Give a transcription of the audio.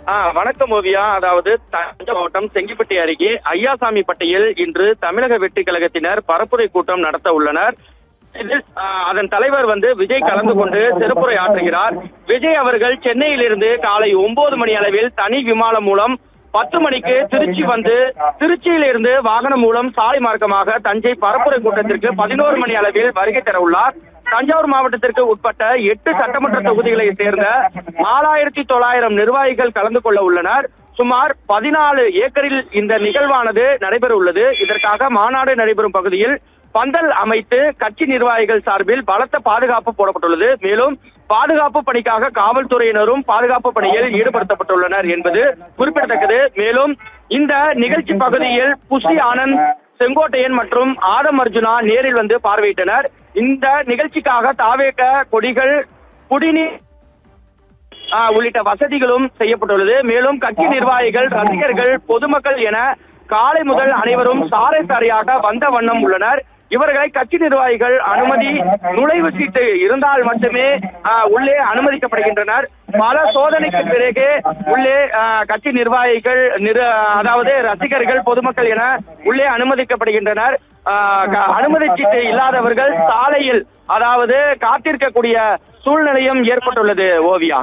வணக்கம் ஓவியா. அதாவது தஞ்சை மாவட்டம் செங்கிப்பட்டி அருகே ஐயாசாமிப்பட்டியில் இன்று தமிழக வெற்றி கழகத்தினர் பரப்புரை கூட்டம் நடத்த உள்ளனர். அதன் தலைவர் விஜய் கலந்து கொண்டு சிறப்புரை ஆற்றுகிறார். விஜய் அவர்கள் சென்னையிலிருந்து காலை 9 மணி அளவில் தனி விமானம் மூலம் 10 மணிக்கு திருச்சி திருச்சியிலிருந்து வாகனம் மூலம் சாலை மார்க்கமாக தஞ்சை பரப்புரை கூட்டத்திற்கு 11 மணி அளவில் வருகை தர உள்ளார். தஞ்சாவூர் மாவட்டத்திற்கு உட்பட்ட 8 சட்டமன்ற தொகுதிகளை சேர்ந்த 4900 நிர்வாகிகள் கலந்து கொள்ள உள்ளனர். சுமார் 14 ஏக்கரில் இந்த நிகழ்வானது நடைபெற உள்ளது. இதற்காக மாநாடு நடைபெறும் பகுதியில் பந்தல் அமைத்து கட்சி நிர்வாகிகள் சார்பில் பலத்த பாதுகாப்பு போடப்பட்டுள்ளது. மேலும் பாதுகாப்பு பணிக்காக காவல்துறையினரும் பாதுகாப்பு பணியில் ஈடுபடுத்தப்பட்டுள்ளனர் என்பது குறிப்பிடத்தக்கது. மேலும் இந்த நிகழ்ச்சி பகுதியில் புஷி ஆனந்த், செங்கோட்டையன் மற்றும் ஆதம் அர்ஜுனா நேரில் பார்வையிட்டனர். இந்த நிகழ்ச்சிக்காக தாவேக கொடிகள், குடிநீர் உள்ளிட்ட வசதிகளும் செய்யப்பட்டுள்ளது. மேலும் கட்சி நிர்வாகிகள், ரசிகர்கள், பொதுமக்கள் என காலை முதல் அனைவரும் சாறை சாறையாக வந்த வண்ணம் உள்ளனர். இவர்களை கட்சி நிர்வாகிகள் அனுமதி, நுழைவு சீட்டு இருந்தால் மட்டுமே உள்ளே அனுமதிக்கப்படுகின்றனர். பல சோதனைக்கு பிறகு உள்ளே கட்சி நிர்வாகிகள், அதாவது ரசிகர்கள், பொதுமக்கள் என உள்ளே அனுமதிக்கப்படுகின்றனர். அனுமதி சீட்டு இல்லாதவர்கள் சாலையில் காத்திருக்கக்கூடிய சூழ்நிலையும் ஏற்பட்டுள்ளது. ஓவியா.